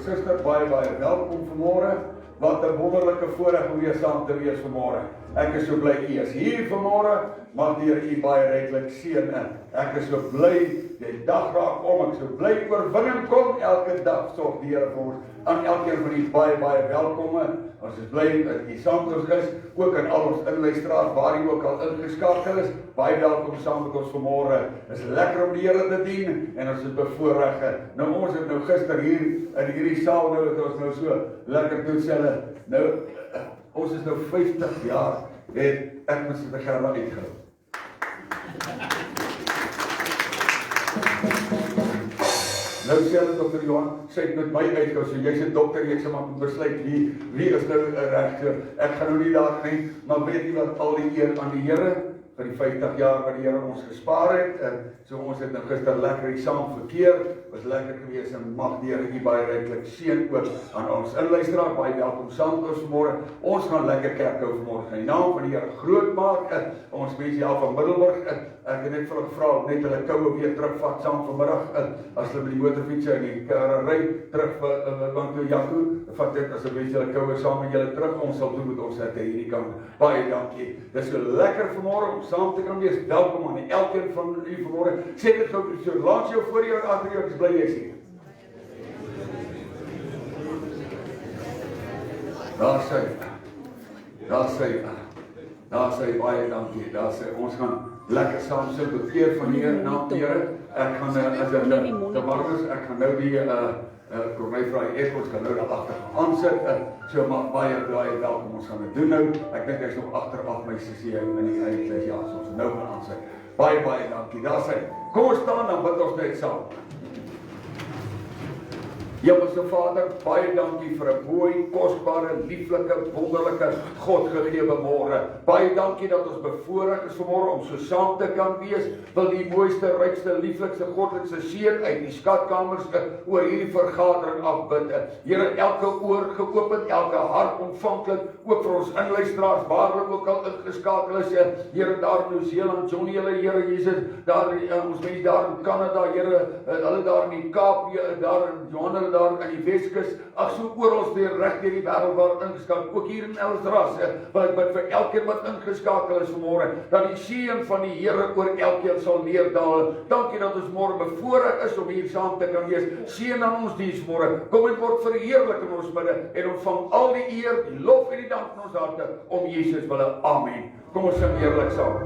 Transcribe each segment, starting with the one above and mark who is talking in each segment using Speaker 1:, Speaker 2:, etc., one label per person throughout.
Speaker 1: suster, baie welkom vanmôre. Wat 'n wonderlike voorreg om weer saam te wees vanmôre. Ek is so bly u is hier vanmôre, mag die Here u baie ryklik seën in. Ek is so bly die dag raak om, ek is so bly oorwinning kom elke dag, sorg die Here vir ons. Aan elkeen van u baie welkome. Ons is bly dat u saam met ons is, ook aan al ons inluisteraars waar u ook al ingeskakel is. Baie welkom saam met ons vanmôre. Dit is lekker om die Here te dien en ons is bevoorreg. Nou ons het nou gister hier in hierdie saal nou het ons nou so lekker doen selle. Nou ons is nou 50 jaar het ek met Suster Gerda uitgehou. Nou sê hulle Dr. Johan, sy het met my uitgehou, so jy's 'n dokter, jy sê maar moet besluit wie is nou reg. Ek gaan nou nie daar nie, maar weet jy wat, al die eer aan die Here vir die 50 jaar wat die Here ons gespaar het. En so ons het nou gister lekker hier saam verkeer, was lekker gewees en mag die Here u baie ryklik seën ook aan ons inluisteraars. Baie welkom saam met ons vanmôre. Ons gaan lekker kerk hou vanmôre. In die naam van die Here groot maak. Ons mense hier van Middelburg. Ek het net vir hulle gevra om net hulle koue weer terugvat saam vanmiddag. As hulle met die motorfiets en die karry terug want toe Jaco, vat dit asseblief julle koue saam met julle terug. Ons sal doen met ons net hierdie kant. Baie dankie. Dis so lekker vanmôre om saam te kan wees. Welkom aan elkeen van u vanmôre. Sê dit gou so langs jou voor jou en agter jou, ek is bly jy is hier. Daar sê baie dankie. Daar sê ons gaan lekker saam so bekeer van hier na die Here. Ek gaan as dit warm is, ek gaan nou die kom my vra ons kan nou daar agter aansit. So maar baie welkom. Ons gaan dit doen nou. Ek dink hy's nog agteraf my sussie in die huis. Ja, so ons nou gaan aansit. Baie dankie. Daar sê kom ons staan dan bid ons net saam. Hemelse Vader, baie dankie vir 'n mooi, kosbare, lieflike, wonderlike, Godgegewe môre. Baie dankie dat ons bevoorreg is vanmôre om so saam te kan wees. Wil die mooiste, rykste, lieflikste, godlikste seën uit die skatkamers oor hierdie vergadering afbid. Here, elke oor geopen, elke hart ontvanklik, ook vir ons inluisteraars waar hulle ook al ingeskakel is. Here, daar in Nieu-Seeland, Johnny, Here Jesus, daar ons mense daar in Kanada, Here, hulle daar in die Kaap, daar in Johannesburg, daar in die Weskus, so oral weer reg deur die wêreld waar ingeskakel, ook hier in Elsras, wat ek bid vir elkeen wat ingeskakel is vanmôre, dat die seën van die Here oor elkeen sal neerdal. Dankie dat ons môre bevoorreg is om hier saam te kan wees. Seën aan ons diens môre. Kom en word verheerlik in ons midde en ontvang al die eer, die lof en die dank in ons harte om Jesus wille. Amen. Kom ons sing eerlik saam.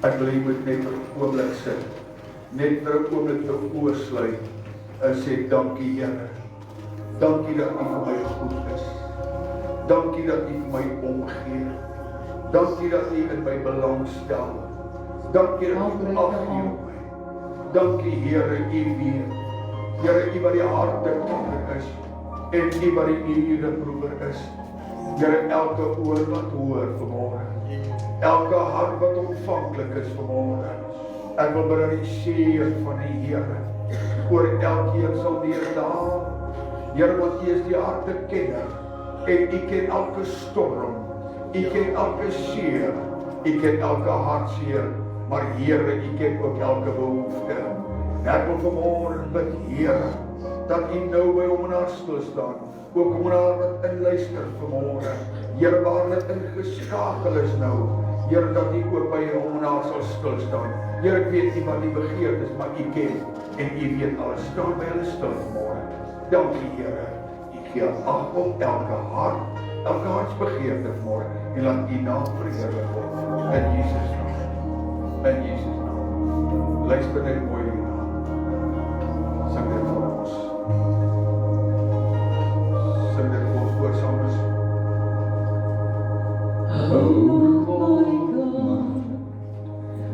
Speaker 1: Ek wil jy moet net vir 'n oomblik sit, net vir 'n oomblik jou oë sluit en sê dankie Here. Dankie dat U vir my goed is. Dankie dat U vir my omgee. Dankie dat U in my belang stel. Dankie dat U afgee op my. Dankie Here, U weet. Here, U wat die harte kenner is en U wat die ure proewer is. Here, elke oor wat hoor vanmôre. Elke hart wat ontvanklik is vanmôre. Ek wil bid die seën van die Here oor elkeen sal neerdaal. Here, want U is die harte kenner en U ken elke storm, U ken elke seer, U ken elke hartseer, maar Here, U ken ook elke behoefte. Ek wil vanmôre bid, Here, dat U nou by hom en haar stil staan, ook om haar wat inluister vanmôre. Here, waar hulle ingeskakel is nou, Here, dat U ook by hom en haar sal stil staan. Here, ek weet nie wat die begeerte is, maar U ken en U weet alles. Staan by hulle stil vanmôre. Dankie Here, U gee ag op elke hartsbegeerte vanmôre en laat U naam verheerlik word. In Jesus naam. In Jesus naam. Luister net mooi hierna. Sing dit vir ons. Sing dit vir ons oor saam is.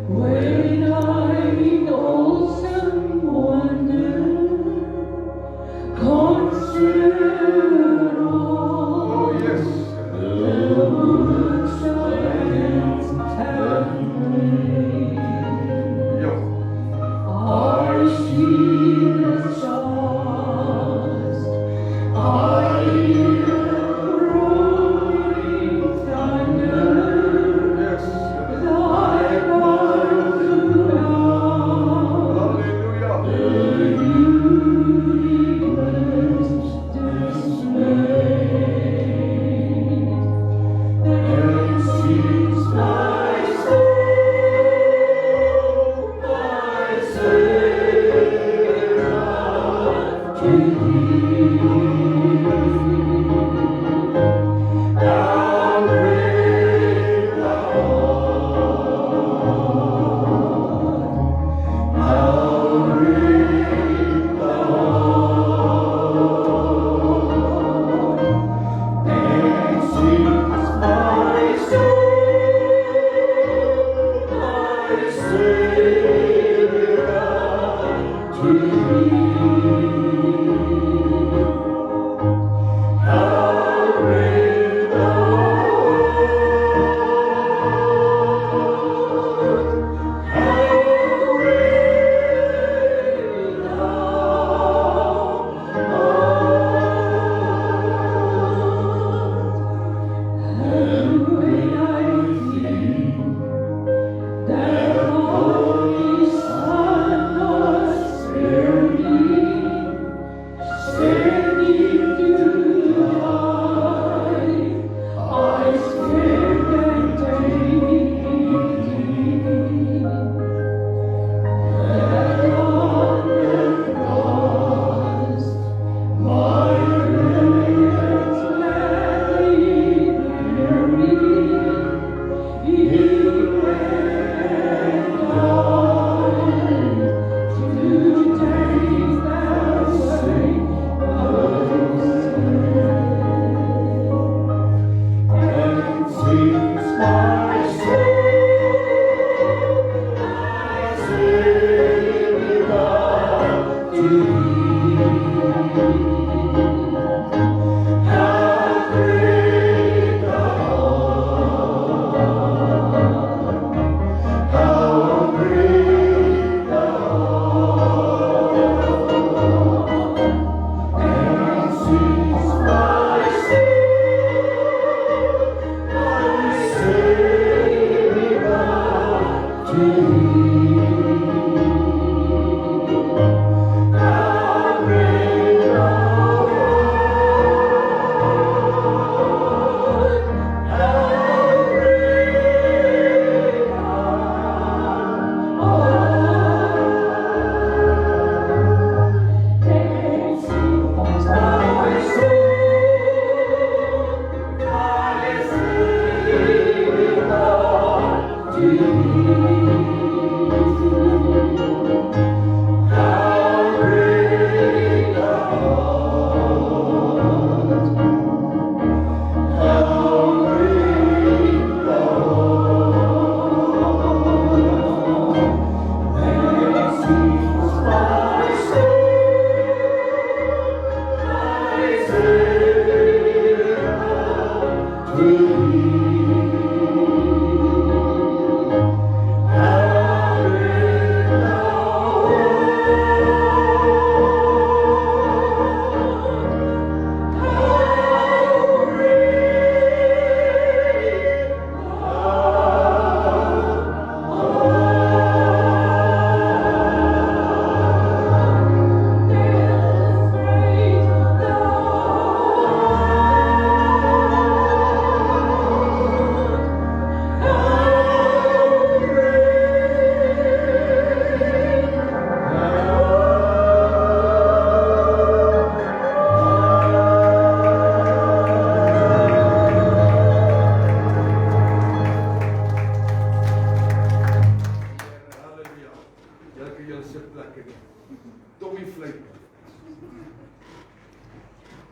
Speaker 2: When I in awesome wonder consider all
Speaker 1: yes.
Speaker 2: the works of hands have made, I see the stars, I hear the rolling thunder,
Speaker 1: Yes.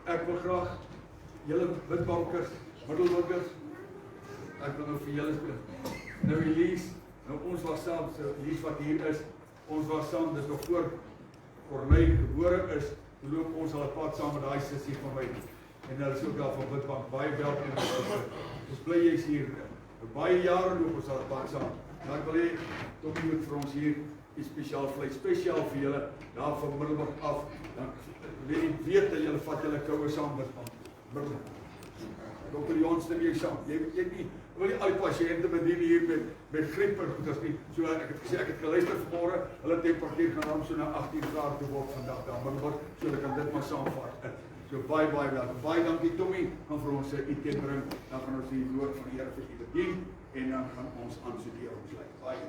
Speaker 1: Ek wil graag julle witbankers, middelburgers, ek wil nou vir julle speel. Nou Elise, nou ons was saam, so Elise wat hier is, ons was saam, dis nog voor Corneille gebore is, toe loop ons al 'n pad saam met daai sussie van my. En hulle is ook daar van Witbank, baie welkom. Ons bly jy's hier. Baie jare loop ons al 'n pad saam. Maar ek wil hê, Tommy moet vir ons hier iets spesiaal vlei, spesiaal vir julle, daar van Middelburg af. Dan weet dat julle vat julle koue saam met Middelburg. Dokter Jons neem jy saam. Jy nie, wil nie al die pasiënte bedien hier met griep en goeders nie. So ek het gesê, ek het geluister vanmôre, hulle temperatuur gaan ram so na 18 grade toe word vandag daar Middelburg, so ek kan dit maar saamvat. So baie welkom. Baie dankie Tommy, gaan vir ons eten bring, dan gaan ons die woord van die Here vir u bedien en dan gaan ons aanstudeer ons lei. Baie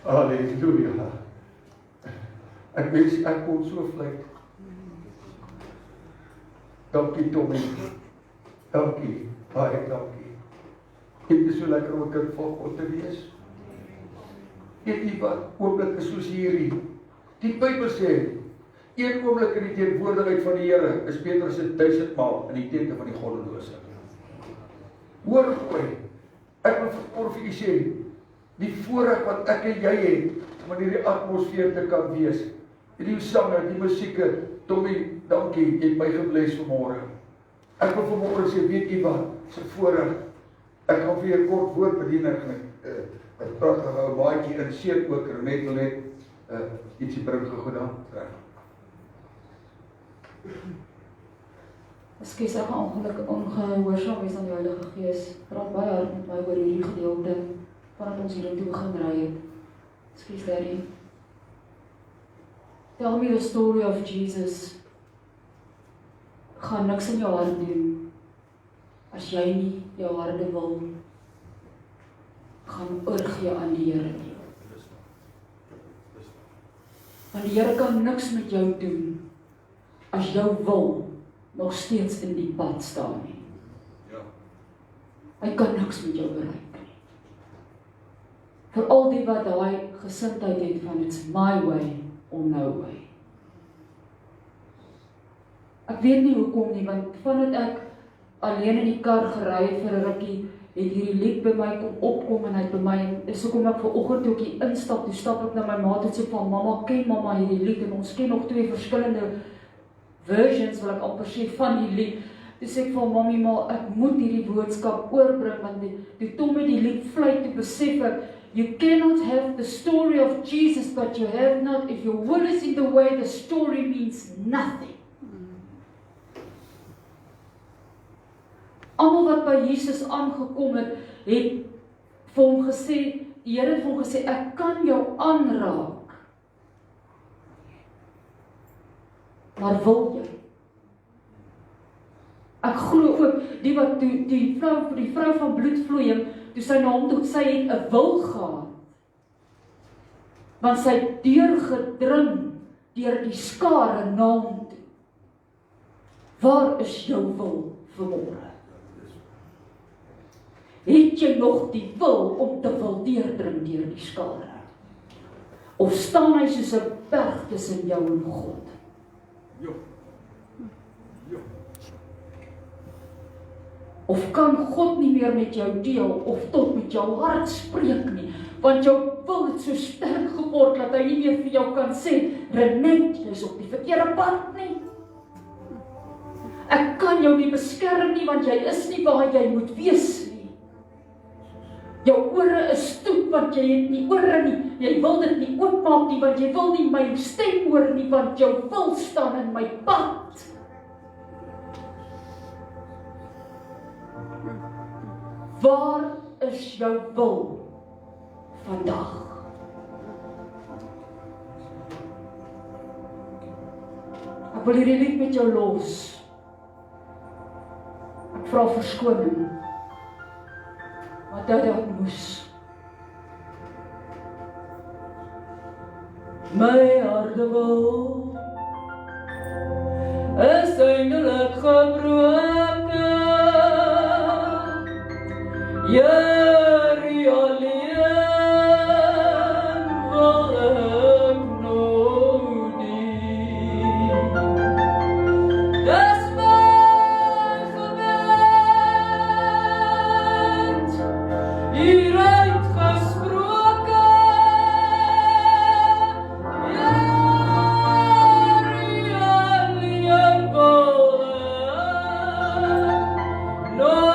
Speaker 1: Halleluja. Ek wens ek kon so vlei. Dankie Tommy. Dankie. Baie dankie. Dit is so lekker om 'n kind van God te wees. Weet jy wat? Oomblikke soos hierdie. Die Bybel sê, een oomblik in die teenwoordigheid van die Here is beter as 1000 maal in die tente van die goddelose. Hoor mooi. Ek wil vir u sê, die voorreg wat ek en jy het om in hierdie atmosfeer te kan wees. Die sange, die musieke, Tommy, dankie, jy het my gebless vanmôre. Ek wil vanmôre sê, weet jy wat? Dis 'n voorreg. Ek gaan vir 'n kort woord bedien ek 'n pragtige ou maatjie in seën ook net wil net ietsie bring gegoed dan.
Speaker 3: Ekskuus, ek gaan ongehoorsaam wees aan die Heilige Gees. Praat baie hard met my oor hierdie gedeelte vandat ons hierin toe begin ry het. Ekskuus, Daddy. Tell me the story of Jesus. Gaan niks in jou hart doen as jy nie jou harde wil gaan oorgee aan die Here nie. Want die Here kan niks met jou doen as jou wil nog steeds in die pad staan nie.
Speaker 1: Ja.
Speaker 3: Hy kan niks met jou bereik nie. Vir al die wat daai gesindheid het van it's my way or no way. Ek weet nie hoekom nie, want vandat ek alleen in die kar gery het vir 'n rukkie, het hierdie lied by my kom opkom en hy het by my, en so kom ek vanoggend toe ek hier instap, toe stap ek na my maat en sê van mamma, ken mamma hierdie lied en ons ken nog 2 verskillende versions wil ek amper sê van die lied. Toe sê ek van mami, maar ek moet hierdie boodskap oorbring want toe Tommy die lied vlei toe besef ek, you cannot have the story of Jesus but you have not, if your will is in the way, the story means nothing. Almal wat by Jesus aangekom het, het vir hom gesê, die Here het vir hom gesê, ek kan jou aanraak. Maar wil jy? Ek glo ook, die vrou van bloedvloeiing, toe sy na hom toe, sy het 'n wil gehad. Want sy het deurgedring deur die skare na hom toe. Waar is jou wil vanmôre? Het jy nog die wil om te wil deurdring deur die skare? Of staan hy soos 'n berg tussen jou en God?
Speaker 1: Jo. Jo.
Speaker 3: Of kan God nie meer met jou deel of tot met jou hart spreek nie, want jou wil het so sterk geword dat hy nie meer vir jou kan sê, Renet, jy is op die verkeerde pad nie. Ek kan jou nie beskerm nie, want jy is nie waar jy moet wees nie. Jou ore is toe, want jy het nie ore nie. Jy wil dit nie oopmaak nie, want jy wil nie my stem hoor nie, want jou wil staan in my pad. Waar is jou wil vandag? Ek wil hierdie lied met jou los. Ek vra verskoning. Dat ek moes. My harde wil is eindelik gebroken. Jy alleen wil ek nou nie. Dis my gebed hieruit gesproken. Jy alleen wil ek nou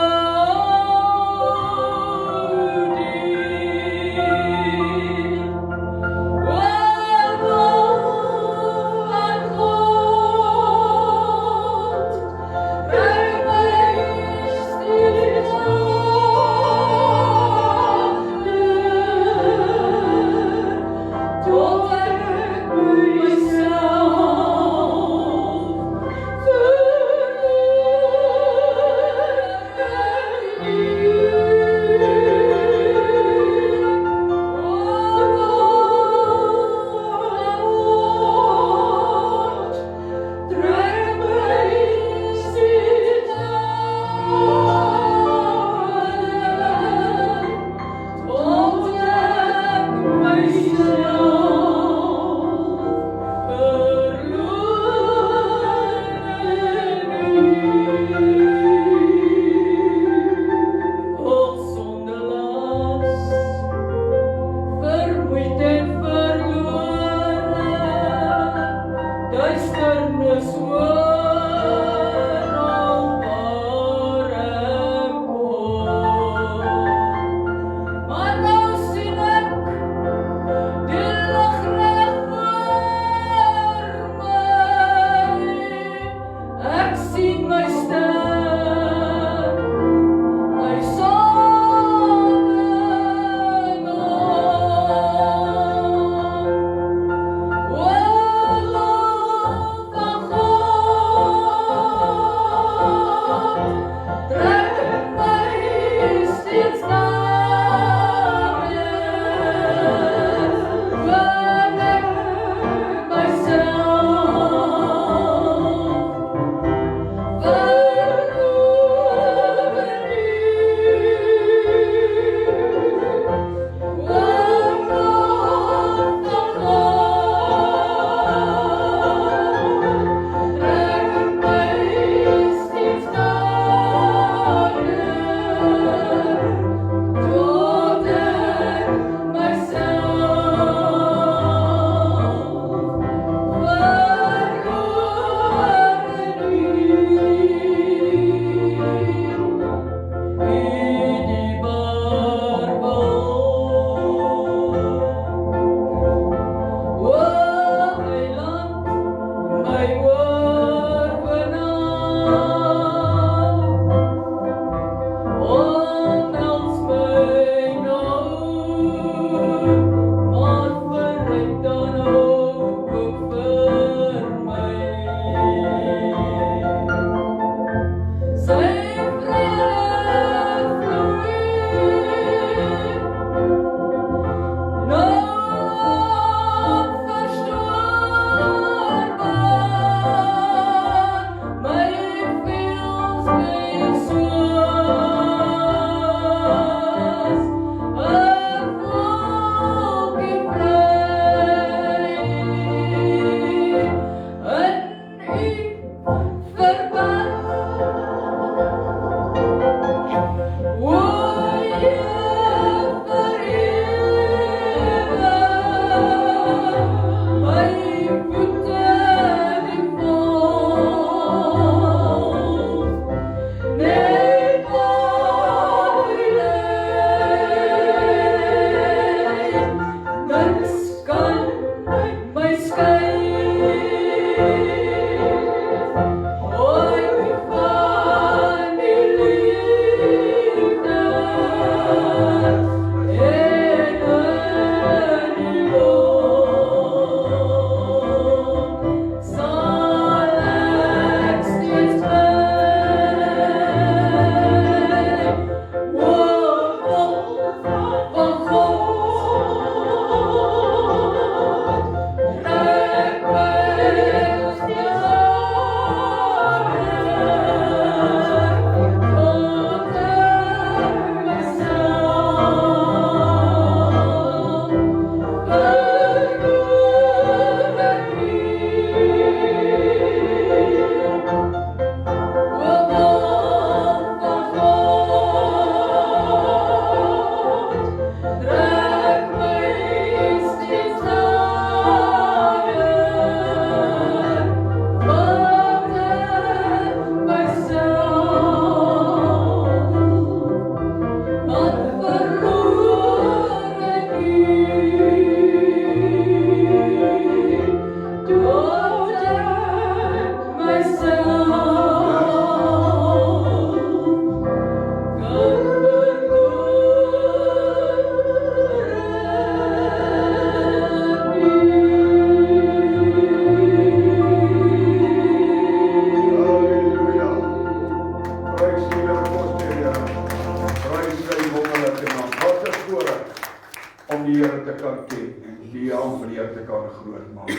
Speaker 1: om die Here te kan ken en die naam van die Here te kan groot maak.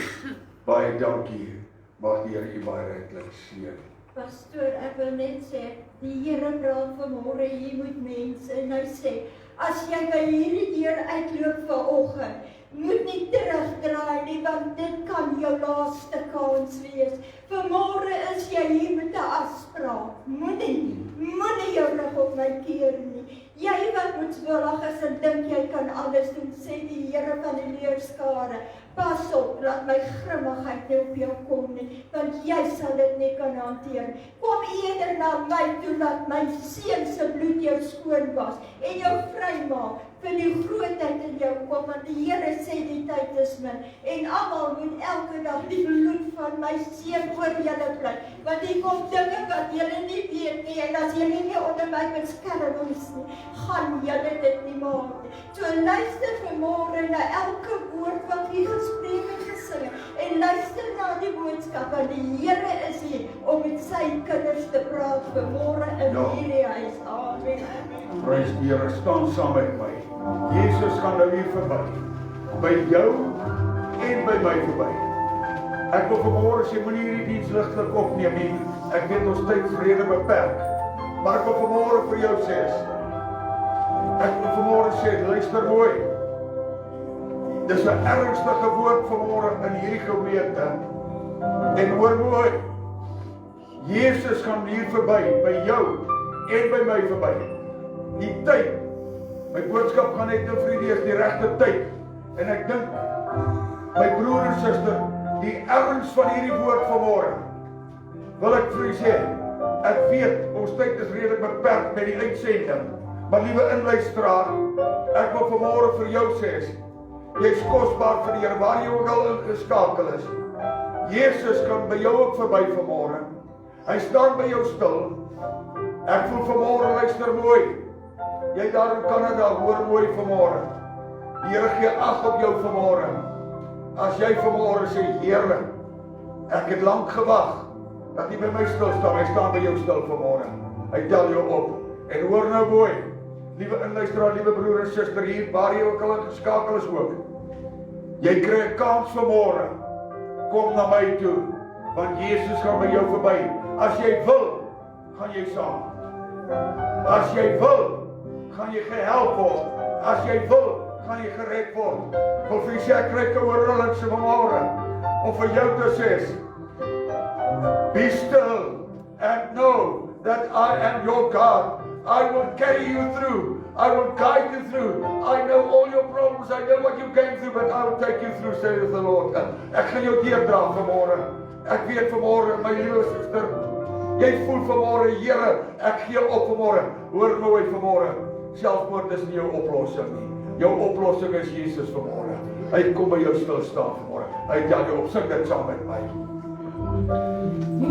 Speaker 1: Baie dankie. Mag die Here u baie ryklik seën.
Speaker 4: Pastoor, ek wil net sê, die Here praat vanmôre hier met mense en hy sê, as jy by hierdie deur uitloop vanoggend, moet nie terugdraai nie, want dit kan jou laaste kans wees. Vanmôre is jy hier met 'n afspraak. Moenie jou rug op my keer nie. Jy wat moedswillig is en dink jy kan alles doen, sê die Here van die leerskare. Pas op, laat my grimmigheid nie op jou kom nie, want jy sal dit nie kan hanteer. Kom eerder na my toe, laat my seun se bloed jou skoon was en jou vrymaak vir die grootheid in jou kom, want die Here sê die tyd is min en almal moet elke dag die bloed van my seun oor julle bly, want hier kom dinge wat julle nie weet nie en as julle nie onder my beskerming is nie, gaan julle dit nie maak nie. So luister vanmôre na elke woord wat hier gespreek en gesing en luister na die boodskap, want die Here is hier om met sy kinders te praat vanmôre in hierdie huis. Amen.
Speaker 1: Prys die Here, staan saam met my. Jesus gaan nou hier verby. By jou en by my verby. Ek wil vanmôre sê, moenie hierdie diens ligtelik opneem nie. Ek weet ons tydsrede beperk. Maar ek wil vanmôre vir jou sê, ek wil vanmôre sê, luister mooi. Dis 'n ernstige woord vanmôre in hierdie gemeente. En hoor mooi. Jesus gaan hier verby, by jou en by my verby. Die tyd, my boodskap gaan net nou vir die is die regte tyd. En ek dink, my broer en suster, die erns van hierdie woord vanmôre, wil ek vir u sê, ek weet, ons tyd is redelik beperk met die uitsending, maar liewe inluisteraar, ek wil vanmôre vir jou sê, jy's kosbaar vir die Here, waar jy ook al ingeskakel is. Jesus kan by jou ook verby vanmôre. Hy staan by jou stil. Ek voel vanmôre, luister mooi. Jy daar in Kanada, hoor mooi vanmôre. Die Here gee ag op jou vanmôre. As jy vanmôre sê, Here, ek het lank gewag dat jy by my stil staan. Hy staan by jou stil vanmôre. Hy tel jou op. En hoor nou mooi, liewe inluisteraar, liewe broer en suster hier, waar jy ook al ingeskakel is ook. Jy kry 'n kans vanmôre. Kom na my toe, want Jesus gaan by jou verby. As jy wil, gaan jy saam. As jy wil, gaan jy gehelp word. As jy wil, gaan jy gered word. Of jy sê, ek kry 'n oorrolling se vanmôre, om vir jou te sê, be still and know that I am your God. I will carry you through. I will guide you through. I know all your problems. I know what you came through, but I will take you through, says the Lord. Ek gaan jou deurdra vanmôre. Ek weet vanmôre, my liewe suster, jy voel vanmôre, Here, ek gee op vanmôre. Hoor mooi vanmôre, selfmoord is nie jou oplossing nie. Jou oplossing is Jesus vanmôre. Hy kom by jou stil staan vanmôre. Hy tel jou op, sing dit saam met my.
Speaker 2: Amen.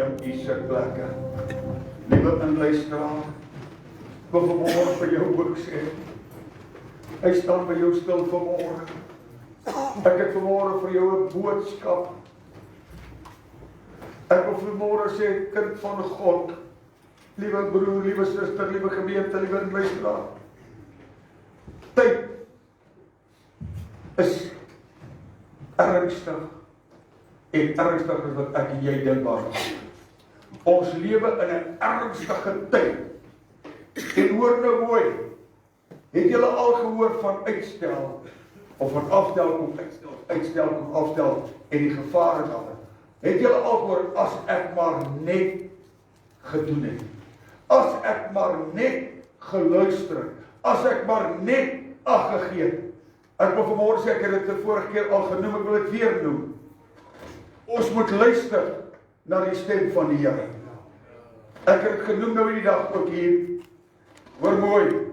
Speaker 1: neem u sitplekke. Liewe inluisteraar, ek wil vanmôre vir jou ook sê, hy staan by jou stil vanmôre. Ek het vanmôre vir jou 'n boodskap. Ek wil vanmôre sê, kind van God, liewe broer, liewe suster, liewe gemeente, liewe inluisteraar, tyd is ernstig en ernstig is wat ek en jy dink daaraan. Ons lewe in 'n ernstige tyd. En hoor nou mooi, het julle al gehoor van uitstel of van afstel kom uitstel kom afstel en die gevare daarin? Het julle al gehoor, as ek maar net gedoen het, as ek maar net geluister het, as ek maar net ag gegee het? Ek wil vanmôre sê, ek het dit die vorige keer al genoem, ek wil dit weer noem. Ons moet luister na die stem van die Here. Ek het dit genoem nou die dag ook hier. Hoor mooi,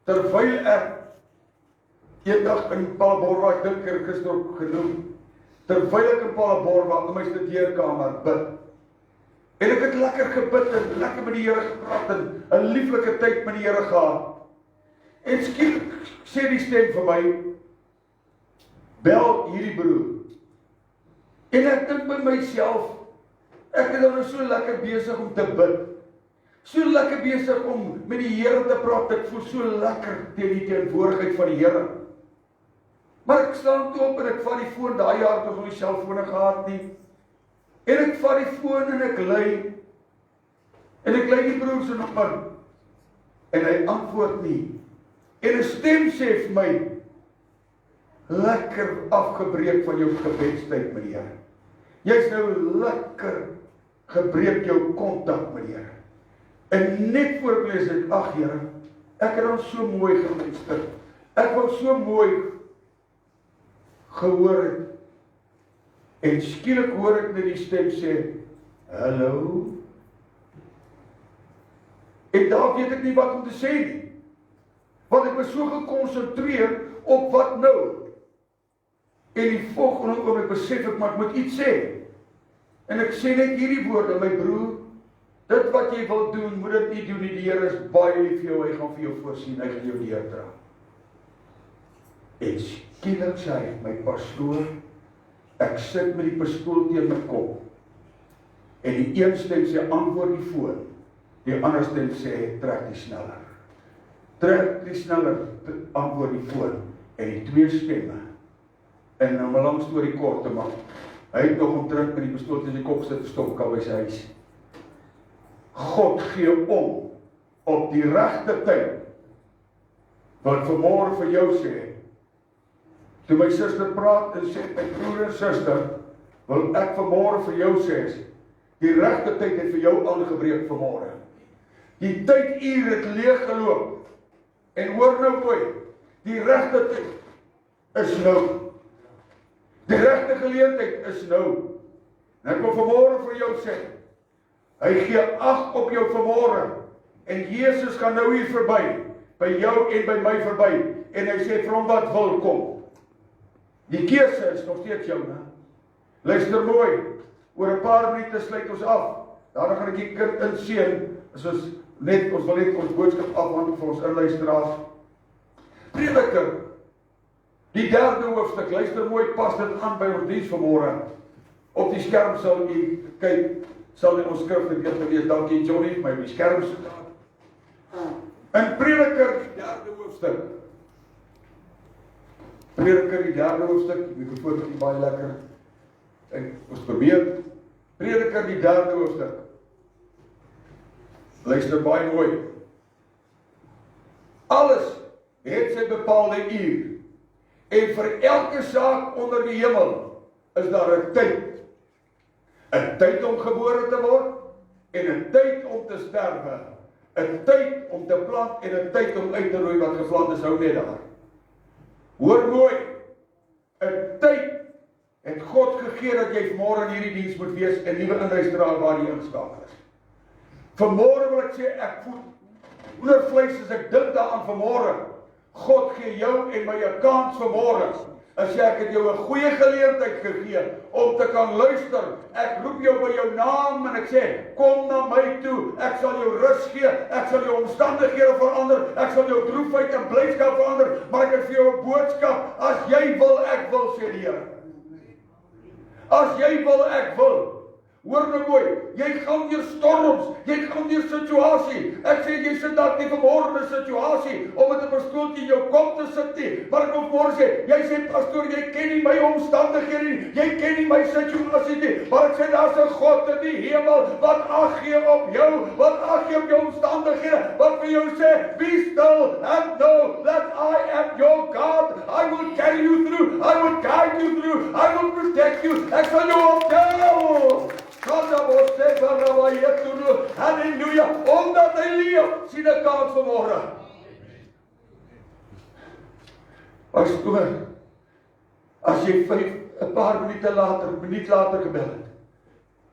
Speaker 1: terwyl ek eendag in Palaborwa, ek dink ek gister ook genoem, terwyl ek in Palaborwa in my studeerkamer bid, en ek het lekker gebid en lekker met die Here gepraat en 'n lieflike tyd met die Here gehad. En skielik sê die stem vir my, bel hierdie broer. En ek dink by myself, ek is nou so lekker besig om te bid, so lekker besig om met die Here te praat, ek voel so lekker teen die teenwoordigheid van die Here. Maar ek staan toe op en ek vat die foon, daai jaar het ons nog nie selfone gehad nie, en ek vat die foon en ek lei die broer se nommer, en hy antwoord nie. En 'n stem sê vir my, lekker afgebreek van jou gebedstyd met die Here. Jy's nou lekker gebreek jou kontak met die Here. En net voor ek lees ek, ag Here, ek het dan so mooi geluister. Ek wou so mooi gehoor het. En skielik hoor ek net die stem sê, hallo. En daar weet ek nie wat om te sê nie. Want ek was so gekonsentreer op wat nou. En die volgende oomblik besef ek, maar ek moet iets sê. En ek sê net hierdie woorde, my broer, dit wat jy wil doen, moet dit nie doen nie. Die Here is baie lief vir jou, hy gaan vir jou voorsien, hy gaan jou deurdra. En skielik sê hy, my pastoor, ek sit met die pistool teen my kop. En die een stem sê, antwoord die foon. Die ander stem sê, trek die sneller. Trek die sneller, antwoord die foon. En die twee stemme. En om 'n lang storie kort te maak, hy het nog omtrent met die pistool teen sy kop sit verstop by sy huis. God gee om op die regte tyd. Wat vanmôre vir jou sê, toe my suster praat en sê, my broer en suster, wil ek vanmôre vir jou sê, die regte tyd het vir jou aangebreek vanmôre. Die tyduur het leeggeloop. En hoor nou mooi, die regte tyd is nou. Die regte geleentheid is nou. En ek wil vanmôre vir jou sê, hy gee ag op jou vanmôre. En Jesus gaan nou hier verby, by jou en by my verby. En hy sê vir hom wat wil kom. Die keuse is nog steeds jou, né? Luister mooi, oor 'n paar minute sluit ons af. Daarna gaan ek die kind inseën, ons wil net ons boodskap afhandel vir ons inluisteraars. Prediker, die 3de hoofstuk, luister mooi, pas dit aan by ons diens vanmôre. Op die skerm sal u kyk, sal ons skrif dit lees. Dankie Johnny, my op die skerm sit daar. In Prediker, die 3de hoofstuk. Prediker, die 3de hoofstuk, die mikrofoon is baie lekker. En ons probeer. Prediker, die 3de hoofstuk. Luister baie mooi. Alles het sy bepaalde uur. En vir elke saak onder die hemel is daar 'n tyd. 'n Tyd om gebore te word en 'n tyd om te sterwe. 'n Tyd om te plant en 'n tyd om uit te roei wat geplant is, hou net daar. Hoor mooi. 'n Tyd het God gegee dat jy vanmôre in hierdie diens moet wees en nuwe inluisteraar waar jy ingeskakel is. Vanmôre wil ek sê, ek voel hoendervleis as ek dink daaraan vanmôre. God gee jou en my 'n kans vanmôre As ek het jou 'n goeie geleentheid gegee om te kan luister, ek roep jou by jou naam en ek sê, kom na my toe, ek sal jou rus gee, ek sal jou omstandighede verander, ek sal jou droefheid en blydskap verander, maar ek het vir jou 'n boodskap, as jy wil, ek wil, sê die Here. As jy wil, ek wil. Hoor nou mooi, jy gaan deur storms, jy gaan deur situasie. Ek sê jy sit dalk nie vanmôre in 'n situasie om met 'n pistooltjie in jou kop te sit nie. Maar ek wil môre sê, jy sê pastoor, jy ken nie my omstandighede nie, jy ken nie my situasie nie. Maar ek sê daar's 'n God in die hemel wat ag gee op jou, wat ag gee op jou omstandighede, wat vir jou sê, be still and know that I am your God. I will carry you through, I will guide you through, I will protect you. Ek sal jou optel. Halleluja, omdat hy leef, sien ek kans vanmôre. Pastoor, as jy 'n paar minute later gebel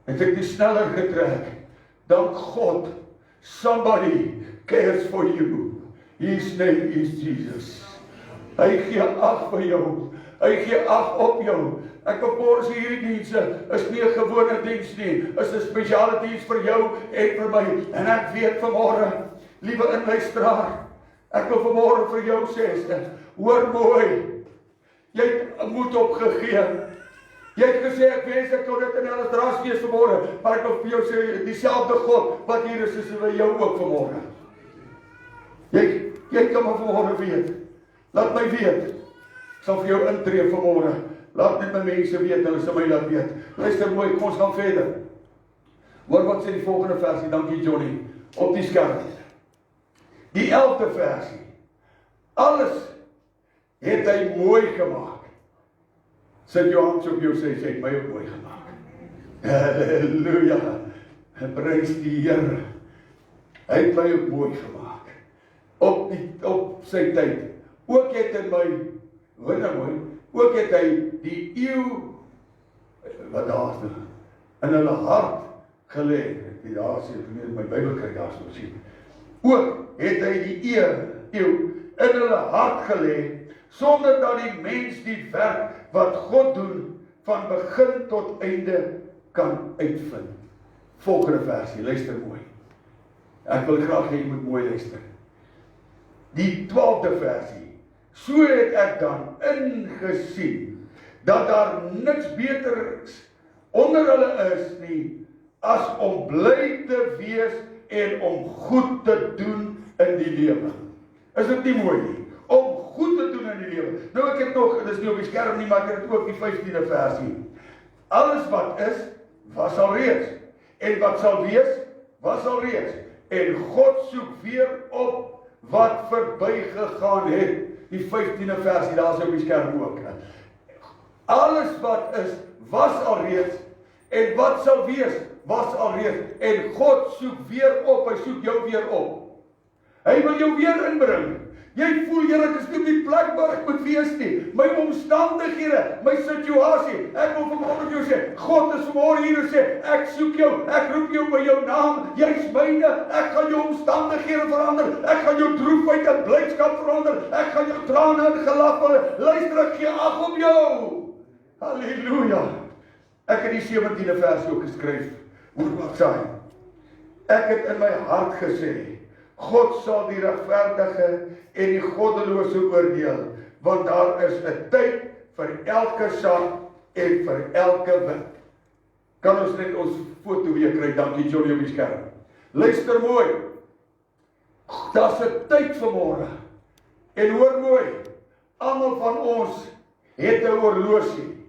Speaker 1: het ek die sneller getrek, dan God, somebody cares for you. His name is Jesus. Hy gee ag vir jou, hy gee ag op jou. Ek wil môre sê hierdie dienste is nie 'n gewone diens nie, is 'n spesiale diens vir jou en vir my. En ek weet vanmôre, liewe inluisteraar, ek wil vanmôre vir jou sê, hoor mooi, jy het moed opgegee. Jy het gesê, ek wens ek kon dit in Ellisras wees vanmôre, maar ek wil vir jou sê, dieselfde God wat hier is by jou ook vanmôre. Jy kan maar vanmôre weet, laat my weet, ek sal vir jou intree vanmôre. Laat net my mense weet, hulle sal my laat weet. Luister mooi, kom ons gaan verder. Hoor wat sê die volgende versie, dankie Johnny, op die skerm. Die 11de versie. Alles het hy mooi gemaak. Sit jou hand op jou sê, hy het my ook mooi gemaak. Halleluja. Prys die Here. Hy het my ook mooi gemaak. Op sy tyd. Ook het hy my, hoor nou mooi, ook het hy die eeu, wat daar is nou, in hulle hart gelê. Ek daar sê, ek moet my Bybel kyk daar so sien. Ook het hy die eeu in hulle hart gelê, sonder dat die mens die werk wat God doen, van begin tot einde kan uitvind. Volgende versie, luister mooi. Ek wil graag hê jy moet mooi luister. Die 12de versie. So het ek dan ingesien dat daar niks beters onder hulle is nie as om bly te wees en om goed te doen in die lewe. Is dit nie mooi nie? Om goed te doen in die lewe. Nou ek het nog, dit is nie op die skerm nie, maar ek het ook die 15de versie. Alles wat is, was al reeds. En wat sal wees, was al reeds. En God soek weer op wat verbygegaan het. Die 15de versie, daar is op die skerm ook. Alles wat is, was alreeds, en wat sal wees, was alreeds, en God soek weer op, hy soek jou weer op. Hy wil jou weer inbring. Jy voel, Here, ek is nie op die plek waar ek moet wees nie. My omstandighede, my situasie. Ek wil vanmôre vir jou sê, God is vanmôre hier en sê, ek soek jou, ek roep jou by jou naam, jy is myne, ek gaan jou omstandighede verander, ek gaan jou droefheid en blydskap verander, ek gaan jou trane en gelach verander. Luister, ek gee ag op jou. Halleluja. Ek het die 17de vers ook geskryf. Hoor wat sê. Ek het in my hart gesê, God sal die regverdige en die goddelose oordeel, want daar is 'n tyd vir elke saak en vir elke wind. Kan ons net ons foto weer kry, dankie Johnny op die skerm. Luister mooi, daar's 'n tyd vanmôre, en hoor mooi, almal van ons het 'n horlosie.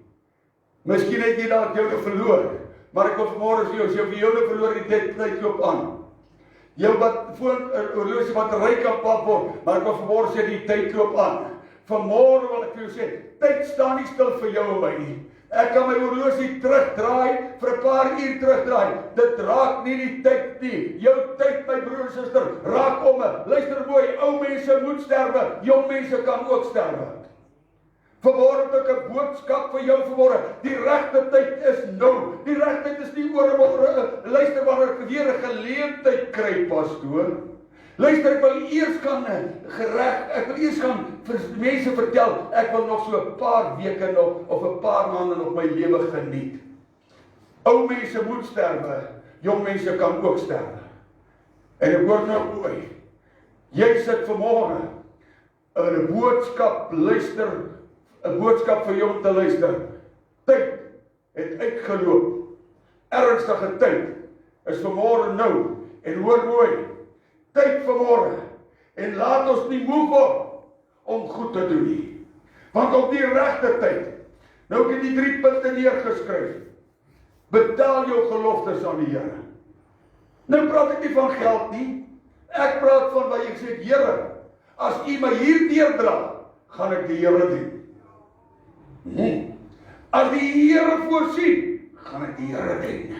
Speaker 1: Miskien het jy dalk jou verloor, maar ek wil vanmôre vir jou sê, of jy jou verloor, die tyd loop aan. Jou horlosie battery kan pap word, maar ek wil vanmôre sê die tyd loop aan. Vanmôre wil ek vir jou sê, tyd staan nie stil vir jou en my nie. Ek kan my horlosie terugdraai, vir 'n paar uur terugdraai. Dit raak nie die tyd nie. Jou tyd, my broer en suster, raak om. Luister mooi, ou mense moet sterwe, jong mense kan ook sterwe. Vanmôre het ek 'n boodskap vir jou vanmôre. Die regte tyd is nou. Die regte tyd is nie oor môre. Luister, wanneer ek weer 'n geleentheid kry, pastoor. Luister, ek wil eers gaan ek wil eers gaan vir mense vertel, ek wil nog so 'n paar weke nog, of 'n paar maande nog my lewe geniet. Ou mense moet sterwe, jong mense kan ook sterwe. En ek hoor nou ooi, jy sit vanmôre in 'n boodskap luister, 'n boodskap vir jou om te luister. Tyd het uitgeloop. Ernstige tyd is vanmôre nou. En hoor mooi, tyd vanmôre. En laat ons nie moeg word om goed te doen nie. Want op die regte tyd, nou ek het die 3 punte neergeskryf. Betaal jou geloftes aan die Here. Nou praat ek nie van geld nie. Ek praat van wat jy sê, Here, as U my hier deurdra, gaan ek die Here dien. As die Here voorsien, gaan ek die Here dien.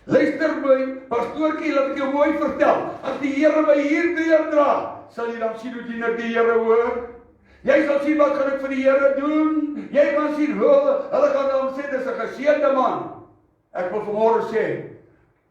Speaker 1: Luister my, pastoortjie, laat ek jou mooi vertel. As die Here my hier deurdra, sal jy dan sien hoe dien ek die Here, hoor? Jy sal sien wat gaan ek vir die Here doen. Jy gaan sien, hulle gaan dan sê, dis 'n geseënde man. Ek wil vanmôre sê,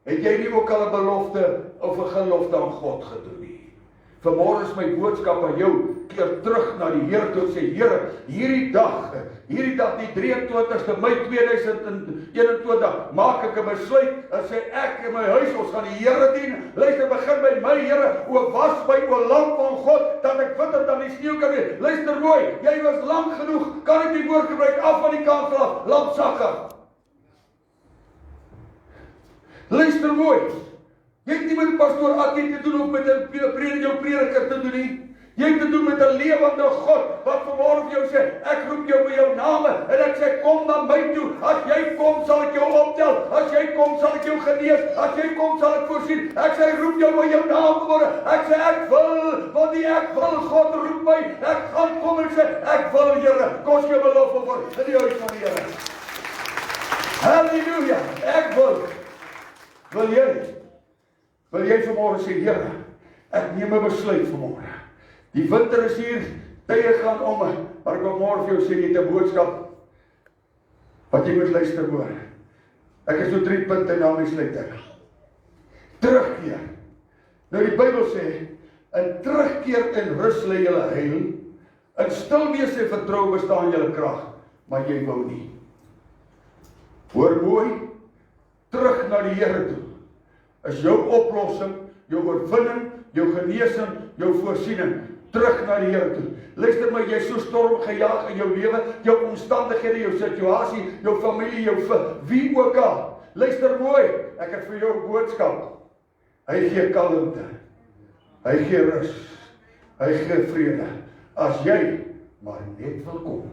Speaker 1: het jy nie ook al 'n belofte of 'n gelofte aan God gedoen nie? Vanmôre is my boodskap aan jou, keer terug na die Here toe en sê, Here, hierdie dag die 23ste Mei 2021, maak ek 'n besluit en sê ek in my huis, ons gaan die Here dien. Luister, begin by my Here, o was my, o lam van God, dat ek witter dan die sneeu kan wees. Luister mooi, jy was lank genoeg, kan ek die woord gebruik, af van die kant af, lampsakker. Luister mooi, jy het nie met pastoor Attie te doen of met 'n prediker te doen nie. Jy het te doen met 'n lewende God wat vanmôre vir jou sê, ek roep jou by jou name en ek sê kom na my toe. As jy kom sal ek jou optel. As jy kom sal ek jou genees. As jy kom sal ek voorsien. Ek sê roep jou by jou naam vanmôre. Ek sê ek wil, want die ek wil, God roep my. Ek gaan kom en sê ek wil, Here, kos jou belofte voor in die huis van die Here. Halleluja, ek wil. Wil jy vanmôre sê, Here, ek neem 'n besluit vanmôre. Die winter is hier, tye gaan om, maar ek wil môre vir jou sê, jy het 'n boodskap wat jy moet luister, hoor. Ek is so 3 punte na my sluit ek. Terugkeer. Nou die Bybel sê, in terugkeer en rus lê julle heil, in stil wees en vertrou bestaan julle krag, maar jy wou nie. Hoor mooi, terug na die Here toe, is jou oplossing, jou oorwinning, jou genesing, jou voorsiening, terug na die Here toe. Luister my, jy is so storm gejaag in jou lewe, jou omstandighede, jou situasie, jou familie, jou wie ook al. Luister mooi, ek het vir jou 'n boodskap. Hy gee kalmte, hy gee rus, hy gee vrede, as jy maar net wil kom.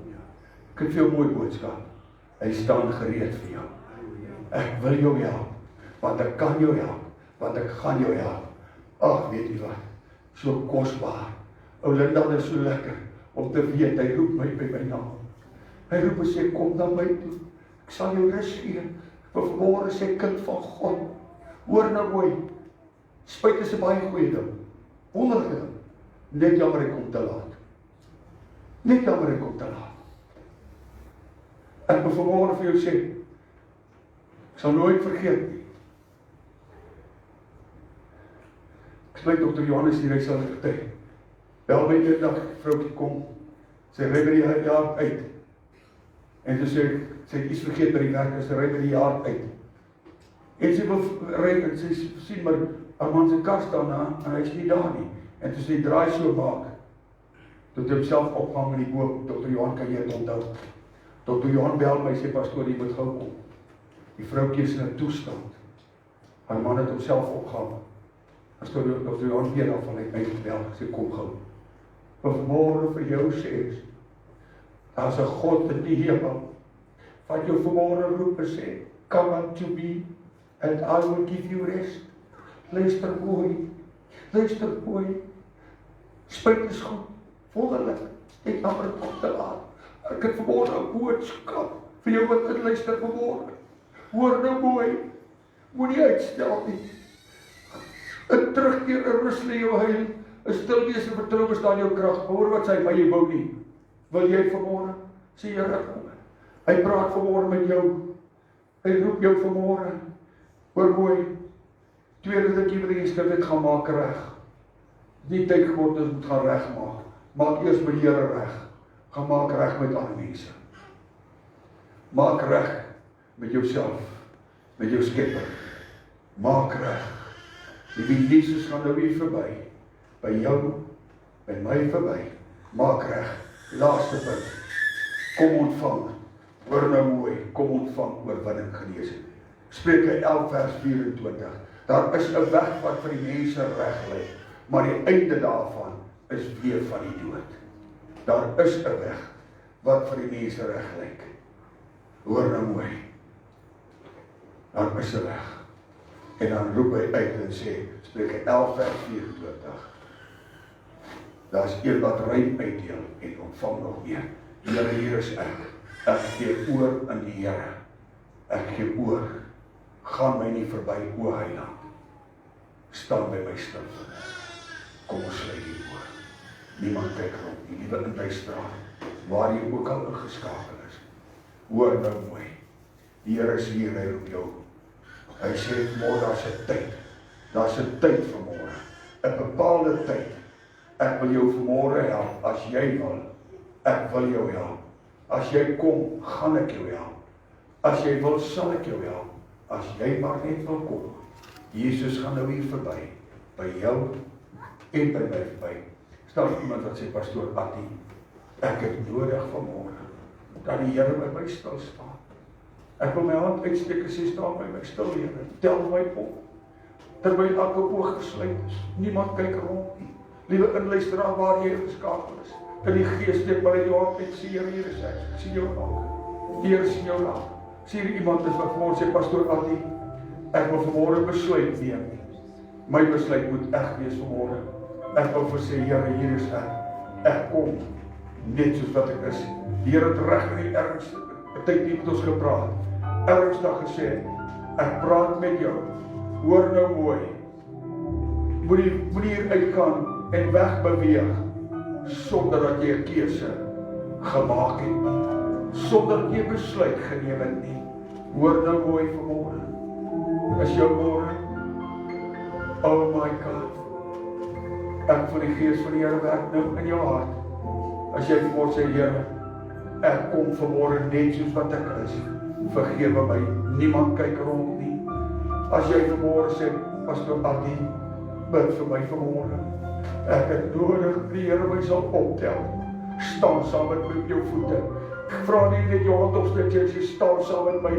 Speaker 1: Ek het vir jou 'n mooi boodskap, hy staan gereed vir jou. Ek wil jou help, want ek kan jou help, want ek gaan jou help. Ag, weet jy wat, so kosbaar. O Linda, dit is so lekker, om te weet, hy roep my by my naam. Hy roep en sê, kom na my toe, ek sal jou rus gee. Vir vanmôre sê, kind van God, hoor nou mooi, spyt is 'n baie goeie ding, wonderlike ding, net jammer hy kom te laat. Net jammer hy kom te laat. Ek wil vanmôre vir jou sê, ek sal nooit vergeet nie. Ek spreek Dr. Johannes hier, hy sal getuig. Bel my eendag, vroukie kom, sy ry by die jaar uit. En toe sê ek iets vergeet by die werk, sy ry by die jaar uit. En sy wil ry, en sy sien maar, Armand se kar staan na, en hy is nie daar nie. En toe sy draai so maak, tot hy homself ophang in die boom. Dr. Johan, kan jy het onthou? Dr. Johan bel my, sê pastoor, jy moet gou kom. Die vroukie is in 'n toestand. Haar man het homself opgehang. Pastoor Dr. Johan weer af van my gebel, sê kom gou. Vanmôre vir jou sê, daar's 'n God in die hemel, wat jou vanmôre roep en sê, come unto me, and I will give you rest. Luister mooi, spyt is goed, wonderlik, ek jammer kom te laat. Ek het vanmôre 'n boodskap vir jou wat luister vanmôre. Hoor nou mooi, moenie uitstel nie. 'n terugkeer, 'n rus lê jou heil, 'n stil wees en vertrou bestaan jou krag. Hoor wat sê, maar jy wou nie. Wil jy vanmôre? Sê Here, kom. Hy praat vanmôre met jou. Hy roep jou vanmôre. Hoor mooi. Tweede ding wat jy skrif het gaan maak reg. nie tyd geword is, moet gaan regmaak. Maak eers met die Here reg. Gaan maak reg met ander mense. Maak reg met jouself, met jou Skepper. Maak reg. Die Jesus gaan nou weer verby. By jou, by my verby. Maak reg. Laaste punt. Kom ontvang. Hoor nou mooi. Kom ontvang oorwinning genesing. Spreuke 11 vers 24. Daar is 'n weg wat vir die mense reg lê, maar die einde daarvan is weer van die dood. Daar is 'n weg wat vir die mense reg lyk. Hoor nou mooi. Daar is 'n weg. En dan roep hy uit en sê, Spreuke 11 vers 24. Daar is een wat ruim uitdeel en ontvang nog meer. Here, hier is ek. Ek gee oor aan die Here. Ek gee oor. Gaan my nie verby, o Heiland. Staan by my stil. Kom ons sluit die oor. Niemand kyk rond nie, liewe in my straat, waar jy ook al ingeskakel is. Hoor nou mooi. Die Here is hier, hy roep jou. Hy sê vanmôre, daar's 'n tyd. Daar's 'n tyd vanmôre. 'n bepaalde tyd. Ek wil jou vanmôre help, as jy wil. Ek wil jou help. As jy kom, gaan ek jou help. As jy wil, sal ek jou help. As jy maar net wil kom. Jesus gaan nou hier verby. By jou en by my verby. Stel iemand wat sê, Pastoor Atti, ek het nodig vanmôre dat die Here by my stil staan. Ek wil my hand uitsteek en sê, staan by my stil, Here. Tel my op. Terwyl elke oog gesluit is. Niemand kyk rond nie. Liewe inluisteraar, waar jy geskakel is. In die gees steek maar in jou hand uit, sê Here, hier is ek. Ek sien jou raak. Die Here sien jou raak. Sê hier iemand is wat vanmôre sê, Pastoor Atti, ek wil vanmôre besluit neem. My besluit moet eg wees vanmôre. Ek wil vir sê, Here, hier is ek. Ek kom net soos wat ek is. Die Here het reg in die ergste tyd nie met ons gepraat. Ernstig gesê, ek praat met jou. Hoor nou mooi. Moet hier uitgaan en wegbeweeg sonder dat jy 'n keuse gemaak het. Sonder dat jy besluit geneem het nie. Hoor nou mooi vanmôre. Is jou môre? Oh my God. Ek voel die gees van die Here werk nou in jou hart. As jy vanmôre sê, Here, ek kom vanmôre net soos wat ek is. Vergewe my. Niemand kyk rond nie. As jy vanmôre sê, Pastoor Atti, bid vir my vanmôre. Ek het nodig, die Here my sal optel. Staan saam met my op jou voete. Vra nie net jou hand opsteek, jy sê, staan saam met my.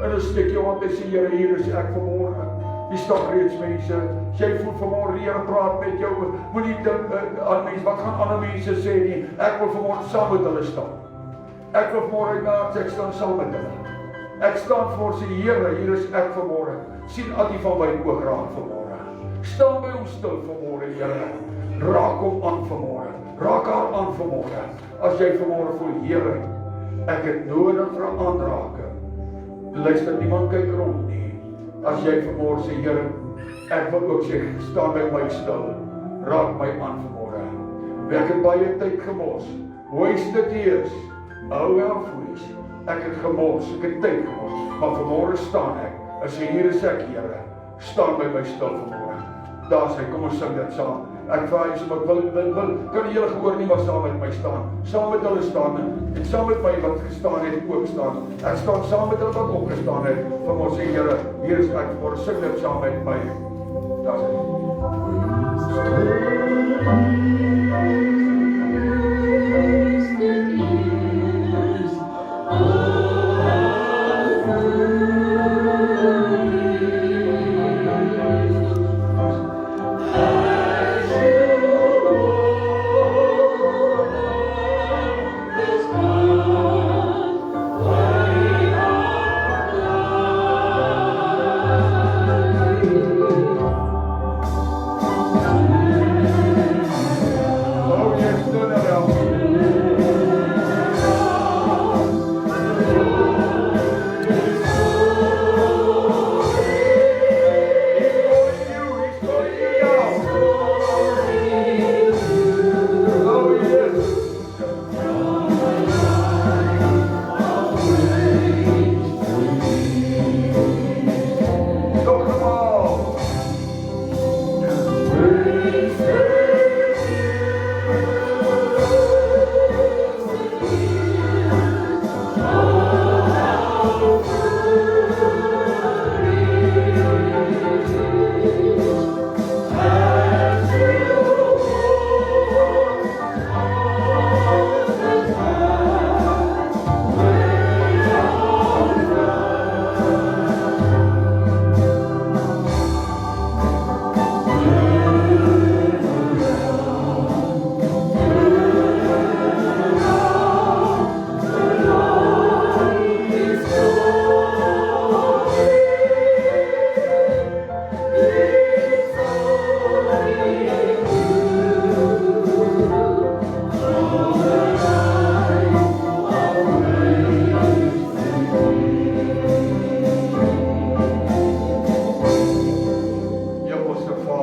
Speaker 1: En dan steek jou hand en sê, Here, hier is ek vanmôre. Hier staan reeds mense. Jy voel vanmôre, die Here praat met jou. Moenie dink aan mense, wat gaan ander mense sê nie. Ek wil vanmôre saam met hulle staan. Ek wil vanmôre uit ek staan saam met hulle. Ek staan voor sê, Here, hier is ek vanmôre. Sien Atti van my oog raak vanmôre. Staan by hom stil vanmôre, Here. Raak hom aan vanmôre. Raak haar aan vanmôre. As jy vanmôre voel, Here, ek het nodig vir 'n aanraking. Luister, niemand kyk rond nie. As jy vanmôre sê, Here, ek wil ook sê, staan by my stil. Raak my aan vanmôre. Ek het baie tyd gemors. Wasted years. Oh well, foolish. Ek het gemors, ek het tyd gemors. Maar vanmôre staan ek. As jy hier is ek, Here, staan by my stil vanmôre. Daar sê, kom ons sing dit saam. Ek vra jy wat wil, kan die hele gehoor nie maar saam met my staan. Saam met hulle staan en saam met my wat gestaan het, ook staan. Ek staan saam met hulle wat opgestaan het. Van ons sê, Here, hier is ek, voor sing dit saam met my. Daar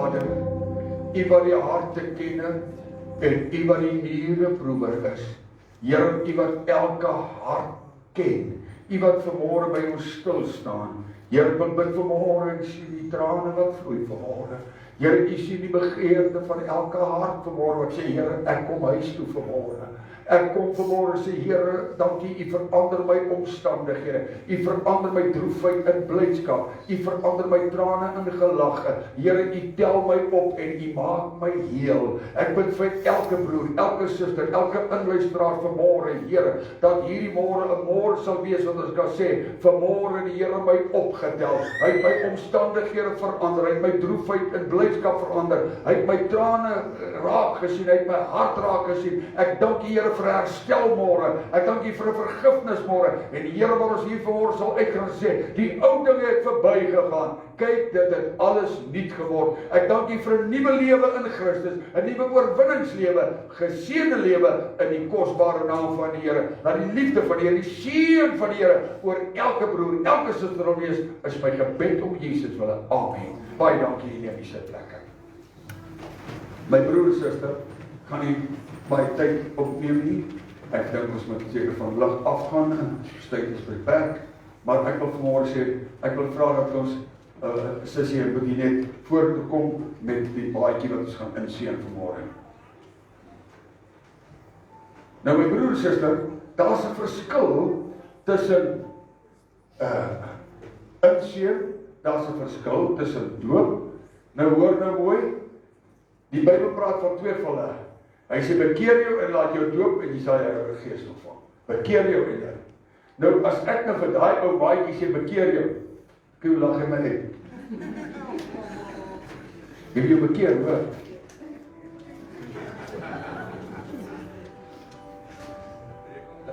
Speaker 1: Vader, U wat die harte ken en U wat die niere proewer is. Here, U wat elke hart ken. U wat vanmôre by ons stil staan. Here, ek bid vanmôre en sien die trane wat vloei vanmôre. Here, U sien die begeerte van elke hart vanmôre wat sê, Here, ek kom huis toe vanmôre. Ek kom vanmôre sê, Here, dankie, U verander my omstandighede. U verander my droefheid in blydskap. U verander my trane in gelagge. Here, U tel my op en U maak my heel. Ek bid vir elke broer, elke suster, elke inluisteraar vanmôre, Here, dat hierdie môre 'n môre sal wees wat ons kan sê, vanmôre die Here my opgetel. Hy het my omstandighede verander. Hy het my droefheid in blydskap verander. Hy het my trane raak gesien. Hy het my hart raak gesien. Ek dank U, Here, vir herstel môre. Ek dank U vir 'n vergifnis môre. En die Here wat ons hier vanmôre sal uit kan sê, die ou dinge het verbygegaan. Kyk, dit het alles nuut geword. Ek dank U vir 'n nuwe lewe in Christus, 'n nuwe oorwinningslewe, geseënde lewe in die kosbare naam van die Here. Dat die liefde van die Here, die seën van die Here oor elke broer, elke suster wil wees, is my gebed om Jesus wille. Amen. Baie dankie, neem die sitplekke. My broer en suster, gaan nie baie tyd opneem nie. Ek dink ons moet seker van lig afgaan en tyd is beperk. Maar ek wil vanmôre sê, ek wil vra dat ons sussie en boetie net vorentoe kom met die baadjie wat ons gaan inseën vanmôre. Nou my broer en suster, daar's 'n verskil tussen inseën, daar's 'n verskil tussen doop. Nou hoor nou mooi, die Bybel praat van twee valle. Hy sê bekeer jou en laat jou doop en jy sal die Heilige Gees ontvang. Bekeer jou en jy. Nou as ek nou vir daai ou maatjie sê bekeer jou, hoe lag hy my uit? Jy wil jou bekeer, hoor.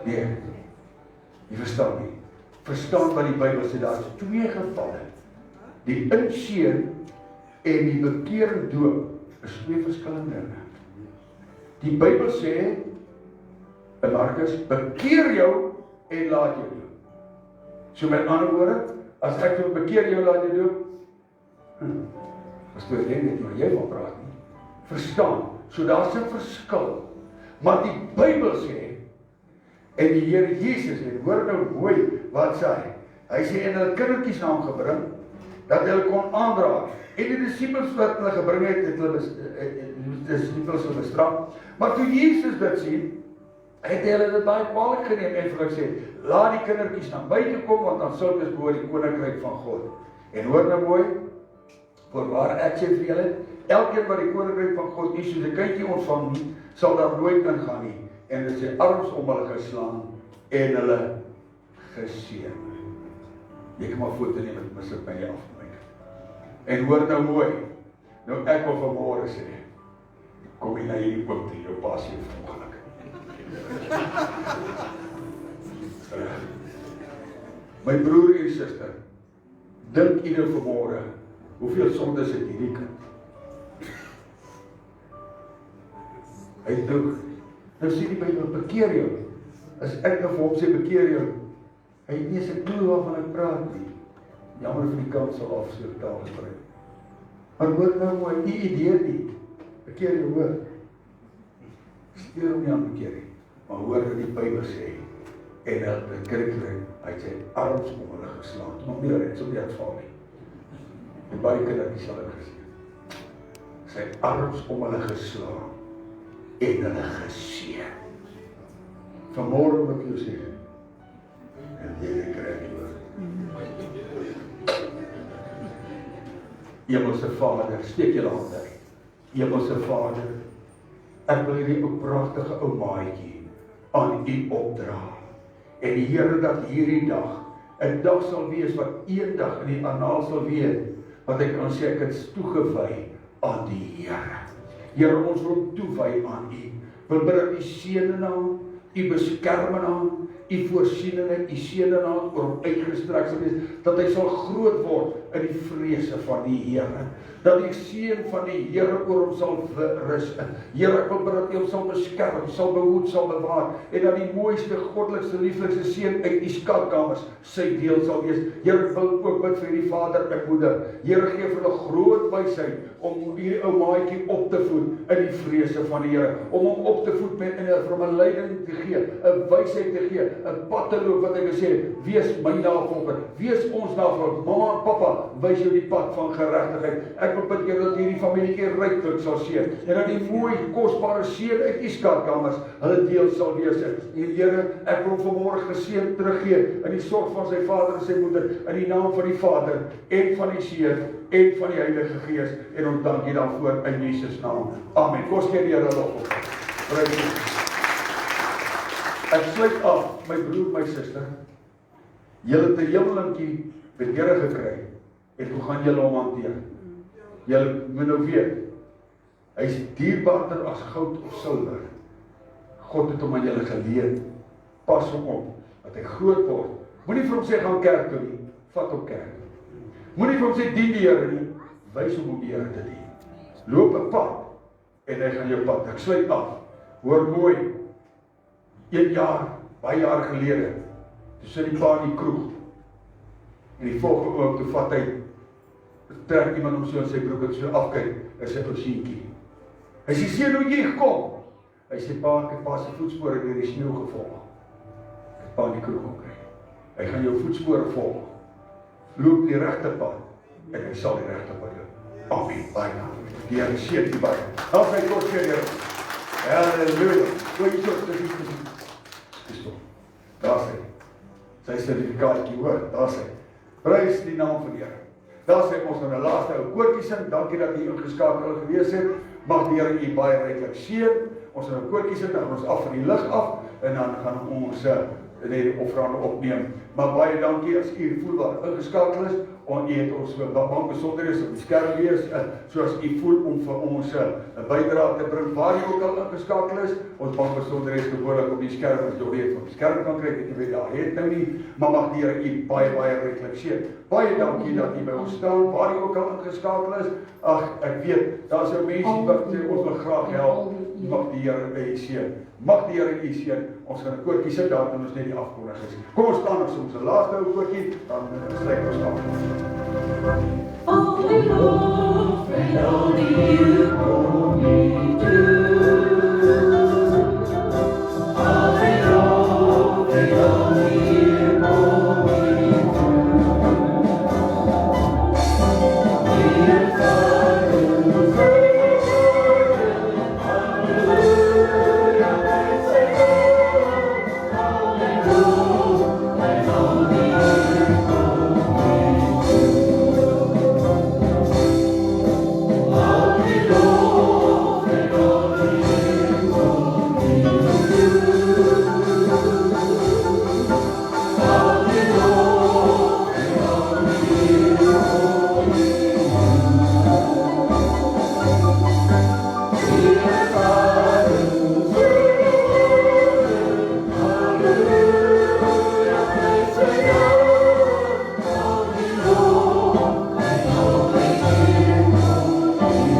Speaker 1: Nee, jy verstaan nie. Verstaan wat die Bybel sê, daar is twee gevalle. Die inseën en die bekering doop is twee verskillende dinge. Die Bybel sê in Markus, bekeer jou en laat jou doop. So met ander woorde, as ek wil bekeer jou laat jou doop, pastoor, jy net maar jy wil praat nie. Verstaan, so daar's 'n verskil. Maar die Bybel sê, en die Here Jesus sê, hoor nou mooi wat sê hy. Hy sê en hulle kindertjies na hom gebring, dat hulle kon aanraak. En die disippels wat hulle gebring het hulle disippels bestraf. Maar toe Jesus dit sien, het hulle dit baie kwalijk geneem en vir hulle sê, laat die kindertjies na my toe kom, want dan sulkes behoort die koninkryk van God. En hoor nou mooi, voorwaar ek sê vir julle, elkeen wat die koninkryk van God nie soos 'n kindjie ontvang nie, sal daar nooit ingaan nie. En hulle sê arms om hulle geslaan en hulle geseën. Jy kan maar foto neem met my sit by jy afmaak. En hoor nou mooi, nou ek wil vanmôre sê, kom jy na hierdie oop toe, jou passie het ongeluk. My broer en suster, dink jy nou vanmôre, hoeveel sondes het hierdie kind? Hy dink, nou sê die Bybel, bekeer jou. As ek nou vir hom sê, bekeer jou, hy het nie eens 'n klou waarvan ek praat nie. Jammer vir die kans sal af so taal gebruik. Maar hoor nou mooi, nie idee nie. Bekeer jou, hoor. Stuur hom nie aan bekeer nie. Maar hoor wat die Bybel sê. En hy het sy arms om hulle geslaan. Nog meer, het so nie uitval nie. En baie kindertjies sal ek gesien. Sy arms om hulle geslaan. En hulle geseën. Vanmôre wat jy sê. En jy kry die woord. Hemelse Vader, steek julle hande uit. Hemelse Vader, ek wil hierdie ou pragtige ou maatjie aan U opdra. En die Here dat hierdie dag 'n dag sal wees wat eendag in die annaal sal wees, wat ek kan sê ek het toegewy aan die Here. Here, ons wil toewy aan U. Wil bid dat U seën na hom, U beskerming aan, U voorsiening en U seëning aan oor hom uitgestrek sal wees, dat hy sal groot word in die vrese van die Here. Dat die seën van die Here oor hom sal rus. Here, ek wil bid dat U hom sal beskerm, sal behoed, sal bewaar, en dat die mooiste, goddelikste, lieflikste seën uit U skatkamers sy deel sal wees. Here, ek wil ook bid vir die vader en moeder. Here, gee vir hulle groot wysheid om hierdie ou maatjie op te voed in die vrese van die Here, om hom op te voed met vir hom 'n leiding te gee, 'n wysheid te gee, 'n pad te loop wat hy wil sê, wees my navolger, wees ons navolger. Mamma en pappa, wys jou die pad van geregtigheid. Ek wil bid, Here, dat hierdie familietjie ryklik sal seën en dat die mooi, kosbare seën uit U skatkamers hulle deel sal wees. Here, ek wil vanmôre geseën teruggee in die sorg van sy vader en sy moeder, in die naam van die Vader en van die Seun en van die Heilige Gees, en ons dank U daarvoor in Jesus naam. Amen. Kom ons gee die Here lof op. Ek sluit af, my broer, my suster. Julle het 'n hemelintjie met Here gekry, en hoe gaan julle hom hanteer? Julle moet nou weet, hy is dierbaarder as goud of silwer. God het hom aan julle geleer. Pas hom op, dat hy groot word. Moenie vir hom sê gaan kerk toe nie, vat hom kerk. Moenie vir hom sê dien die Here nie, wys hom hoe die Here te dien. Loop 'n pad, en hy gaan jou pad. Ek sluit af. Hoor mooi, 1 jaar, baie jare gelede, toe sit die pa in die kroeg, en die volgende oom, toe vat hy, trek iemand om so in sy broek, en so afkyk, is sy oorsienkie. Hy sê, sien hoe jy gekom? Hy sê, pa, ek het pa sy voetspore deur die sneeu gevolg. Het pa in die kroeg gekry. Hy gaan jou voetspore volg. Loop die regte pad, en hy sal die regte pad loop. Amen, baie dankie. Die Here seën u baie. Dank my God vir Here. Halleluja. Goeie Jesus. Dis toe. Daar sê. Sy sertifikaatjie hoor, daar sê. Prys die naam van die Here. Daar sê ons in 'n laaste ou koortjie sing. Dankie dat u ingeskakel gewees het. Mag die Here u baie ryklik seën. Ons gaan 'n koortjie sing, dan gaan ons af van die lig af, en dan gaan ons die offerande opneem. Maar baie dankie as u voel wat ingeskakel is, en u het ons baie besonderhede op die skerm wees, soos u voel om vir ons 'n bydrae te bring, waar jy ook al ingeskakel is, ons baie besonderhede gewoonlik op die skerm, as jy weet van die skerm kan kry, ek weet daar het nou nie, maar mag die Here u baie ryklik seën. Baie dankie dat u by ons staan, waar jy ook al ingeskakel is. Ag, ek weet, daar is ou mense wat sê ons wil graag help. Mag die Here u seën. Mag die Here u seën. Ons gaan 'n koortjie sit daar, dan ons net die afkondigings. Kom ons staan ons ons laaste ou koortjie, dan sluit ons af.
Speaker 2: All the love and only you for me do. All the love and only you for me do. Dear Father, hallelujah, praise the Lord. All the love and only you for me do. All the love and only you for me do. All the love and only you for me do. Dear Father, hallelujah, praise the Lord. All the love and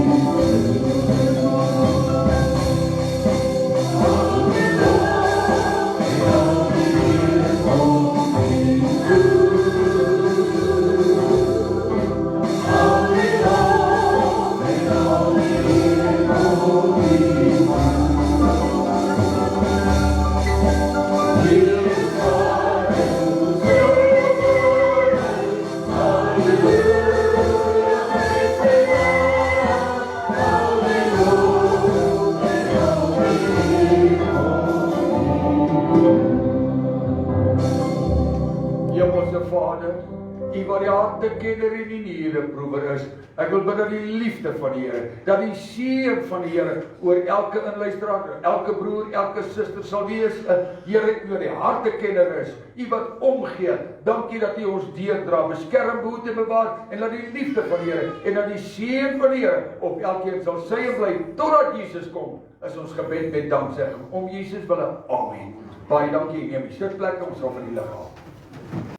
Speaker 2: only you for me do. All the love and only you for me do. All the love and only you for me do. Dear Father, hallelujah, praise the Lord. All the love and only you
Speaker 1: Hemelse Vader, u wat die harte kenner en die niere proewer is, ek wil bid dat die liefde van die Here, dat die seën van die Here oor elke inluisteraar, elke broer, elke suster sal wees. Here, U wat die hartekenner is, U wat omgee. Dankie dat U ons deurdra, beskerm, behoed en bewaar, en laat die liefde van die Here en dat die seën van die Here op elkeen sal sy en bly totdat Jesus kom. Is ons gebed met danksegging om Jesus wille. Amen. Baie dankie, neem die sitplekke, ons sal van die lig af.